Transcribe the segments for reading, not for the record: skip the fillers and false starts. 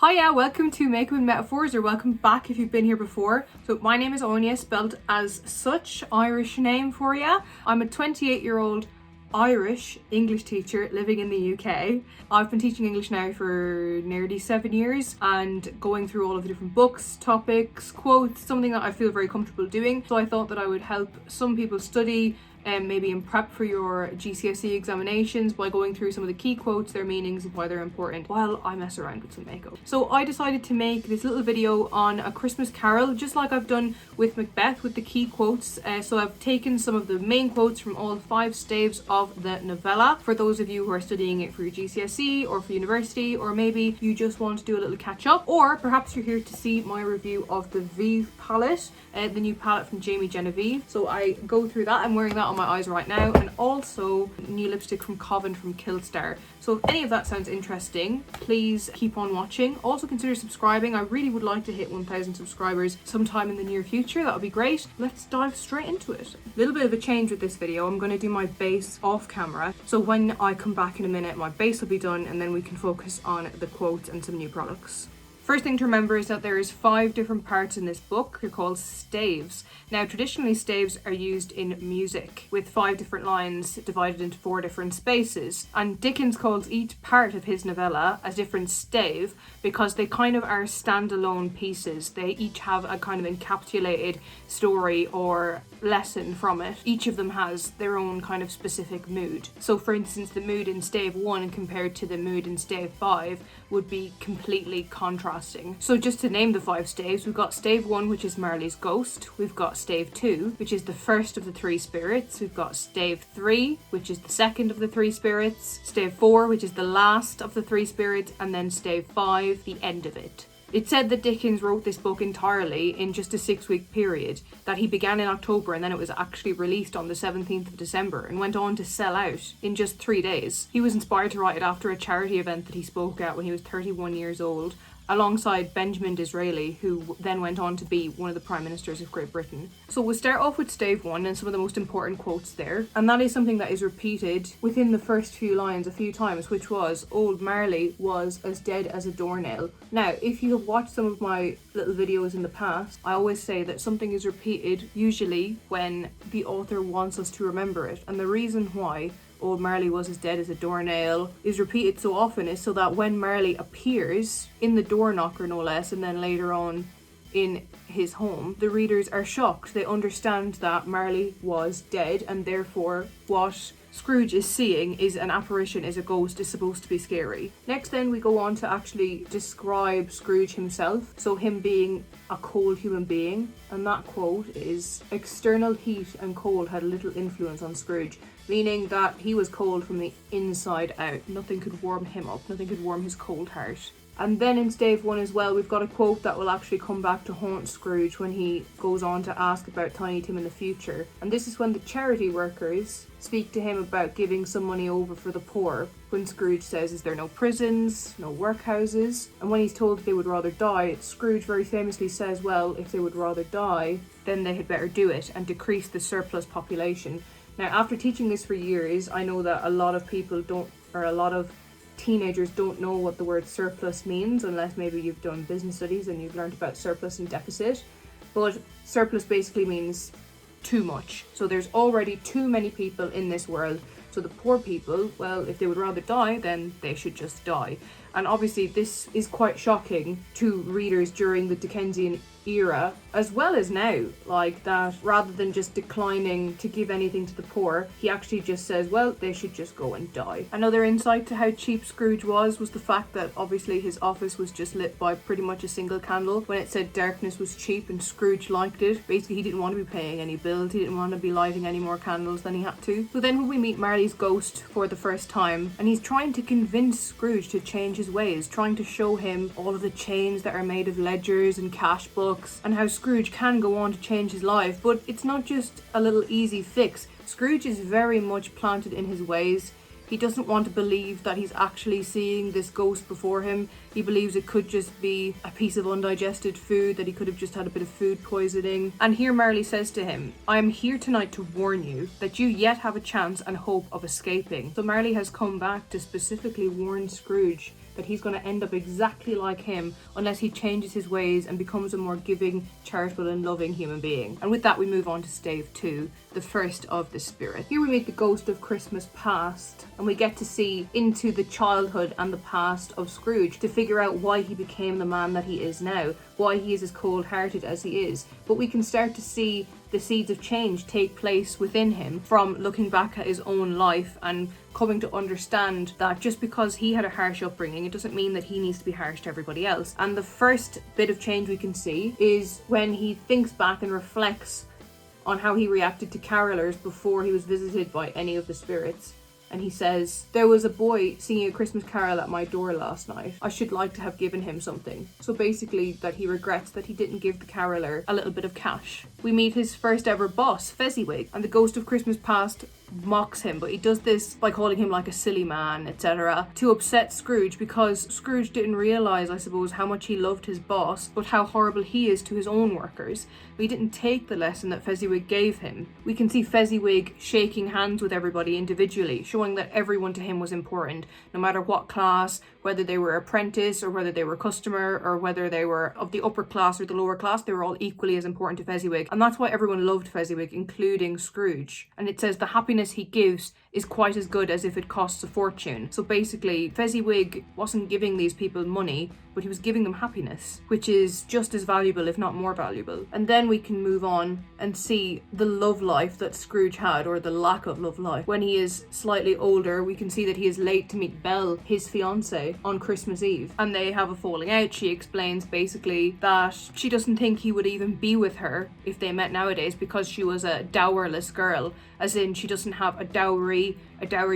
Hiya, welcome to Makeup and Metaphors, or welcome back if you've been here before. So my name is Anya, spelled as such, Irish name for ya. I'm a 28-year-old Irish English teacher living in the UK. I've been teaching English now for nearly 7 years and going through all of the different books, topics, quotes, something that I feel very comfortable doing. So I thought that I would help some people study and maybe in prep for your GCSE examinations by going through some of the key quotes, their meanings and why they're important while I mess around with some makeup. So I decided to make this little video on A Christmas Carol, just like I've done with Macbeth with the key quotes. So I've taken some of the main quotes from all 5 staves of the novella for those of you who are studying it for your GCSE or for university, or maybe you just want to do a little catch up, or perhaps you're here to see my review of the Vieve palette, the new palette from Jamie Genieve. So I go through that. I'm wearing that on my eyes right now, and also new lipstick from Coven from Killstar. So if any of that sounds interesting, please keep on watching. Also consider subscribing. I really would like to hit 1,000 subscribers sometime in the near future. That would be great. Let's dive straight into it. A little bit of a change with this video. I'm going to do my base off camera, so when I come back in a minute my base will be done and then we can focus on the quotes and some new products. First thing to remember is that there is 5 different parts in this book. They're called staves. Now, traditionally staves are used in music with 5 different lines divided into 4 different spaces. And Dickens calls each part of his novella a different stave because they kind of are standalone pieces. They each have a kind of encapsulated story or lesson from it. Each of them has their own kind of specific mood. So for instance, the mood in stave 1 compared to the mood in stave 5 would be completely contrasting. So just to name the 5 staves, we've got stave 1, which is Marley's ghost. We've got stave 2, which is the first of the 3 spirits. We've got stave 3, which is the second of the 3 spirits. Stave 4, which is the last of the 3 spirits, and then stave 5, the end of it. It's said that Dickens wrote this book entirely in just a 6-week period, that he began in October and then it was actually released on the 17th of December and went on to sell out in just 3 days. He was inspired to write it after a charity event that he spoke at when he was 31 years old, alongside Benjamin Disraeli, who then went on to be one of the Prime Ministers of Great Britain. So we'll start off with stave 1 and some of the most important quotes there. And that is something that is repeated within the first few lines a few times, which was, "Old Marley was as dead as a doornail." Now, if you have watched some of my little videos in the past, I always say that something is repeated usually when the author wants us to remember it. And the reason why "Old Marley was as dead as a doornail" is repeated so often is so that when Marley appears in the door knocker, no less, and then later on in his home, the readers are shocked. They understand that Marley was dead, and therefore what Scrooge is seeing is an apparition, is a ghost, is supposed to be scary. Next then we go on to actually describe Scrooge himself, so him being a cold human being, and that quote is, "External heat and cold had little influence on Scrooge," meaning that he was cold from the inside out. Nothing could warm him up, nothing could warm his cold heart. And then in stave 1 as well, we've got a quote that will actually come back to haunt Scrooge when he goes on to ask about Tiny Tim in the future. And this is when the charity workers speak to him about giving some money over for the poor, when Scrooge says, "Is there no prisons, no workhouses?" And when he's told they would rather die, Scrooge very famously says, well, if they would rather die, then they had better do it and decrease the surplus population. Now, after teaching this for years, I know that a lot of people don't, or a lot of teenagers don't know what the word surplus means, unless maybe you've done business studies and you've learned about surplus and deficit. But surplus basically means too much. So there's already too many people in this world. So the poor people, well, if they would rather die, then they should just die. And obviously this is quite shocking to readers during the Dickensian era, as well as now, like that rather than just declining to give anything to the poor, he actually just says, well, they should just go and die. Another insight to how cheap Scrooge was the fact that obviously his office was just lit by pretty much a single candle. When it said darkness was cheap and Scrooge liked it, basically he didn't want to be paying any bills, he didn't want to be lighting any more candles than he had to. So then when we meet Marley's ghost for the first time, and he's trying to convince Scrooge to change his ways, trying to show him all of the chains that are made of ledgers and cash books, and how Scrooge can go on to change his life. But it's not just a little easy fix. Scrooge is very much planted in his ways. He doesn't want to believe that he's actually seeing this ghost before him. He believes it could just be a piece of undigested food, that he could have just had a bit of food poisoning. And here Marley says to him, "I am here tonight to warn you that you yet have a chance and hope of escaping." So Marley has come back to specifically warn Scrooge that he's going to end up exactly like him unless he changes his ways and becomes a more giving, charitable and loving human being. And with that we move on to stave 2, the first of the spirit. Here we meet the ghost of Christmas past, and we get to see into the childhood and the past of Scrooge to figure out why he became the man that he is now, why he is as cold-hearted as he is. But we can start to see the seeds of change take place within him from looking back at his own life and coming to understand that just because he had a harsh upbringing, it doesn't mean that he needs to be harsh to everybody else. And the first bit of change we can see is when he thinks back and reflects on how he reacted to carolers before he was visited by any of the spirits. And he says, "There was a boy singing a Christmas carol at my door last night. I should like to have given him something." So basically that he regrets that he didn't give the caroler a little bit of cash. We meet his first ever boss, Fezziwig, and the ghost of Christmas past mocks him, but he does this by calling him like a silly man, etc., to upset Scrooge, because Scrooge didn't realise, I suppose, how much he loved his boss, but how horrible he is to his own workers. But he didn't take the lesson that Fezziwig gave him. We can see Fezziwig shaking hands with everybody individually, showing that everyone to him was important, no matter what class, whether they were apprentice or whether they were customer or whether they were of the upper class or the lower class, they were all equally as important to Fezziwig. And that's why everyone loved Fezziwig, including Scrooge. And it says the happiness he gives is quite as good as if it costs a fortune. So basically, Fezziwig wasn't giving these people money, but he was giving them happiness, which is just as valuable, if not more valuable. And then we can move on and see the love life that Scrooge had, or the lack of love life. When he is slightly older, we can see that he is late to meet Belle, his fiancée, on Christmas Eve. And they have a falling out. She explains basically that she doesn't think he would even be with her if they met nowadays because she was a dowerless girl, as in she doesn't have a dowry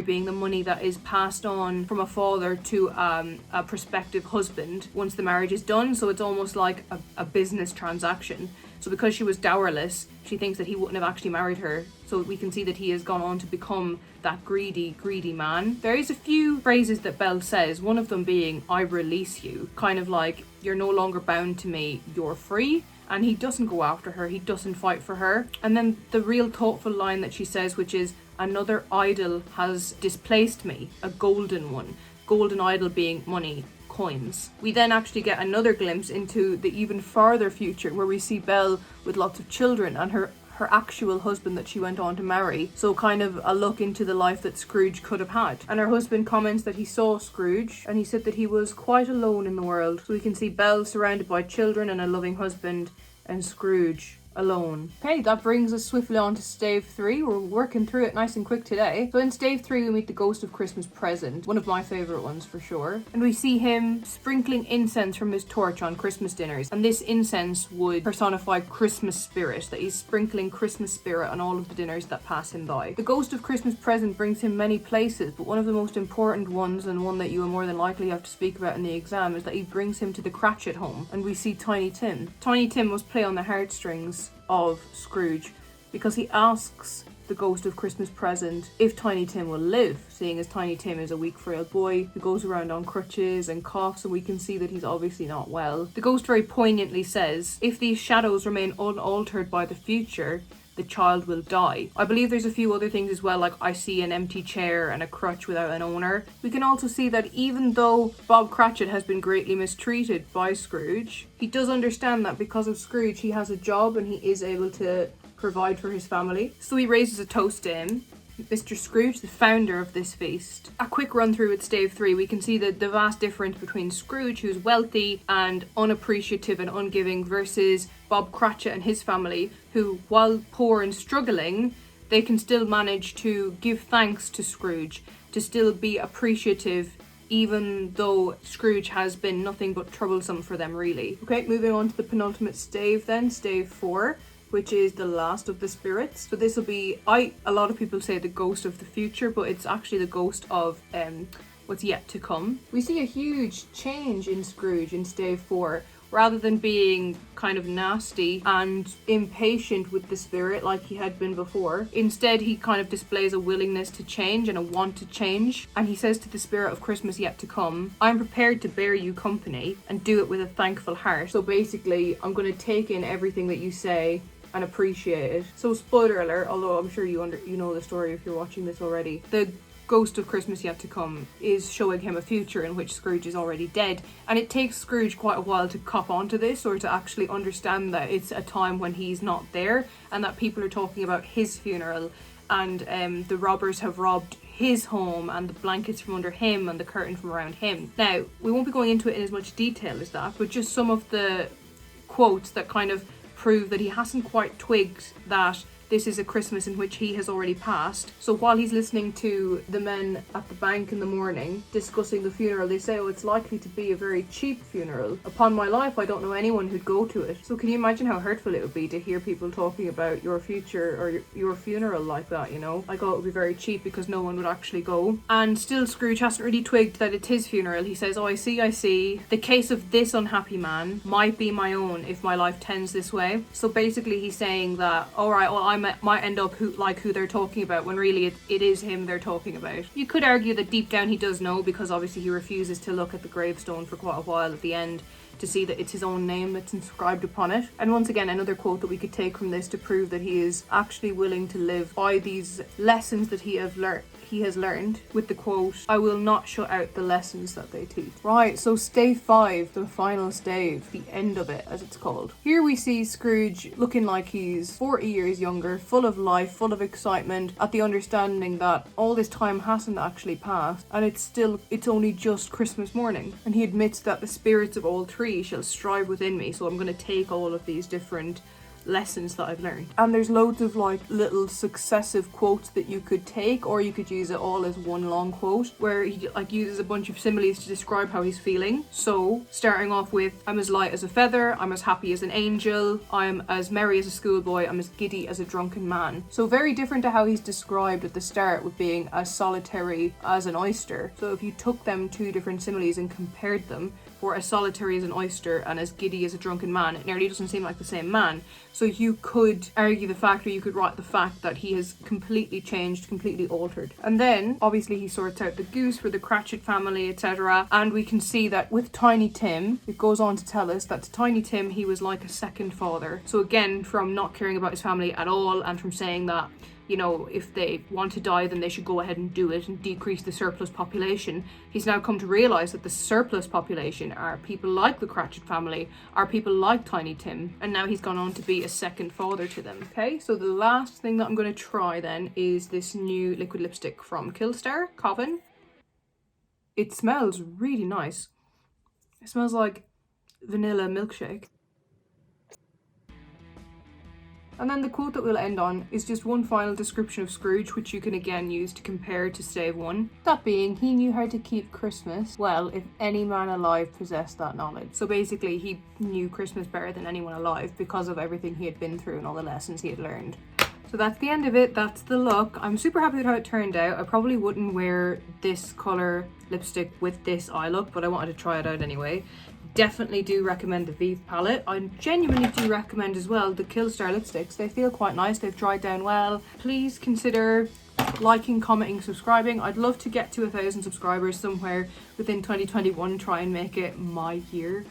being the money that is passed on from a father to a prospective husband once the marriage is done. So it's almost like a business transaction. So because she was dowerless, she thinks that he wouldn't have actually married her. So we can see that he has gone on to become that greedy man. There is a few phrases that Belle says, one of them being, "I release you," kind of like, "You're no longer bound to me, you're free." And he doesn't go after her, he doesn't fight for her. And then the real thoughtful line that she says, which is, "Another idol has displaced me," a golden one. Golden idol being money, coins. We then actually get another glimpse into the even farther future, where we see Belle with lots of children and her actual husband that she went on to marry. So kind of a look into the life that Scrooge could have had. And her husband comments that he saw Scrooge and he said that he was quite alone in the world. So we can see Belle surrounded by children and a loving husband, and Scrooge alone. Okay, that brings us swiftly on to stave 3. We're working through it nice and quick today. So in stave 3 we meet the ghost of Christmas present, one of my favourite ones for sure. And we see him sprinkling incense from his torch on Christmas dinners. And this incense would personify Christmas spirit, that he's sprinkling Christmas spirit on all of the dinners that pass him by. The ghost of Christmas present brings him many places, but one of the most important ones, and one that you will more than likely have to speak about in the exam, is that he brings him to the Cratchit home. And we see Tiny Tim. Tiny Tim must play on the heartstrings of Scrooge, because he asks the ghost of Christmas present if Tiny Tim will live, seeing as Tiny Tim is a weak, frail boy who goes around on crutches and coughs, and we can see that he's obviously not well. The ghost very poignantly says, "If these shadows remain unaltered by the future, the child will die." I believe there's a few other things as well, like I see an empty chair and a crutch without an owner. We can also see that even though Bob Cratchit has been greatly mistreated by Scrooge, he does understand that because of Scrooge he has a job and he is able to provide for his family. So he raises a toast to him, Mr. Scrooge, the founder of this feast. A quick run through with stave 3, we can see the vast difference between Scrooge, who's wealthy and unappreciative and ungiving, versus Bob Cratchit and his family, who, while poor and struggling, they can still manage to give thanks to Scrooge, to still be appreciative, even though Scrooge has been nothing but troublesome for them, really. Okay, moving on to the penultimate stave then, stave 4. Which is the last of the spirits. So this will be, a lot of people say the ghost of the future, but it's actually the ghost of what's yet to come. We see a huge change in Scrooge in stave 4. Rather than being kind of nasty and impatient with the spirit like he had been before, instead he kind of displays a willingness to change and a want to change. And he says to the spirit of Christmas yet to come, "I'm prepared to bear you company and do it with a thankful heart." So basically, I'm going to take in everything that you say and appreciate it. So spoiler alert, although I'm sure you know the story if you're watching this already, the Ghost of Christmas Yet to Come is showing him a future in which Scrooge is already dead. And it takes Scrooge quite a while to cop onto this, or to actually understand that it's a time when he's not there, and that people are talking about his funeral, and the robbers have robbed his home, and the blankets from under him, and the curtain from around him. Now, we won't be going into it in as much detail as that, but just some of the quotes that kind of prove that he hasn't quite twigged that this is a Christmas in which he has already passed. So while he's listening to the men at the bank in the morning discussing the funeral, they say, oh, it's likely to be a very cheap funeral. Upon my life, I don't know anyone who'd go to it. So can you imagine how hurtful it would be to hear people talking about your future or your funeral like that, you know? I thought it would be very cheap because no one would actually go. And still Scrooge hasn't really twigged that it's his funeral. He says, oh, I see. The case of this unhappy man might be my own if my life tends this way. So basically he's saying that, all right, well, I might end up who they're talking about, when really it is him they're talking about. You could argue that deep down he does know, because obviously he refuses to look at the gravestone for quite a while at the end to see that it's his own name that's inscribed upon it. And once again, another quote that we could take from this to prove that he is actually willing to live by these lessons that he has learned, with the quote, I will not shut out the lessons that they teach. Right, so stave 5, the final stave, the end of it as it's called. Here we see Scrooge looking like he's 40 years younger, full of life, full of excitement, at the understanding that all this time hasn't actually passed, and it's only just Christmas morning. And he admits that the spirits of all three shall strive within me, so I'm going to take all of these different lessons that I've learned. And there's loads of like little successive quotes that you could take, or you could use it all as one long quote where he like uses a bunch of similes to describe how he's feeling. So starting off with, I'm as light as a feather, I'm as happy as an angel, I'm as merry as a schoolboy, I'm as giddy as a drunken man. So very different to how he's described at the start with being as solitary as an oyster. So if you took them two different similes and compared them, for as solitary as an oyster and as giddy as a drunken man, it nearly doesn't seem like the same man. So you could argue the fact, or you could write the fact that he has completely changed, completely altered. And then obviously he sorts out the goose for the Cratchit family, etc. And we can see that with Tiny Tim, it goes on to tell us that to Tiny Tim he was like a second father. So again, from not caring about his family at all, and from saying that, you know, if they want to die, then they should go ahead and do it and decrease the surplus population. He's now come to realise that the surplus population are people like the Cratchit family, are people like Tiny Tim, and now he's gone on to be a second father to them. Okay, so the last thing that I'm going to try then is this new liquid lipstick from Killstar, Coven. It smells really nice. It smells like vanilla milkshake. And then the quote that we'll end on is just one final description of Scrooge, which you can again use to compare to stave 1. That being, he knew how to keep Christmas well if any man alive possessed that knowledge. So basically he knew Christmas better than anyone alive because of everything he had been through and all the lessons he had learned. So that's the end of it, that's the look. I'm super happy with how it turned out. I probably wouldn't wear this colour lipstick with this eye look, but I wanted to try it out anyway. Definitely do recommend the Vieve palette. I genuinely do recommend as well the Killstar lipsticks. They feel quite nice, they've dried down well. Please consider liking, commenting, subscribing. I'd love to get to 1,000 subscribers somewhere within 2021, try and make it my year.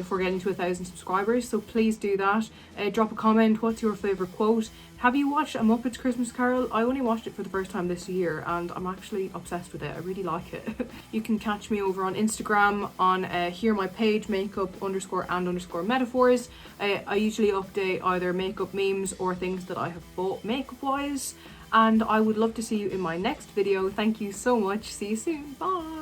For getting to 1,000 subscribers, so please do that. Drop a comment, what's your favourite quote? Have you watched A Muppet's Christmas Carol? I only watched it for the first time this year and I'm actually obsessed with it. I really like it. You can catch me over on Instagram on here my page, makeup_and_metaphors. I usually update either makeup memes or things that I have bought makeup wise, and I would love to see you in my next video. Thank you so much. See you soon. Bye.